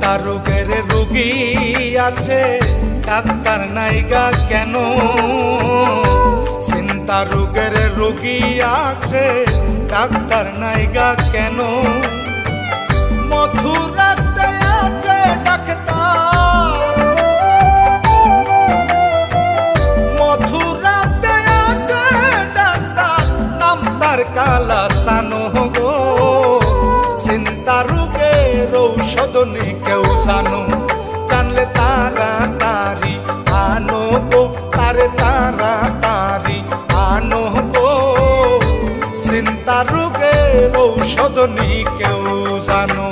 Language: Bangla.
চিন্তা রোগের রোগী আছে ডাক্তার নাইগা কেন? চিন্তা রোগের রোগী আছে ডাক্তার নাইগা কেন? মথুরাতে আছে ডাক্তার, মথুরাতে আছে ডাক্তার, নাম তার কালাসানো গো। চিন্তা রোগের ঔষধ নেই কেউ জানো, জানলে তাড়াতাড়ি আনো গো, তারে তাড়াতাড়ি আনো গো। চিন্তা রোগের ঔষধ নেই কেউ জানো।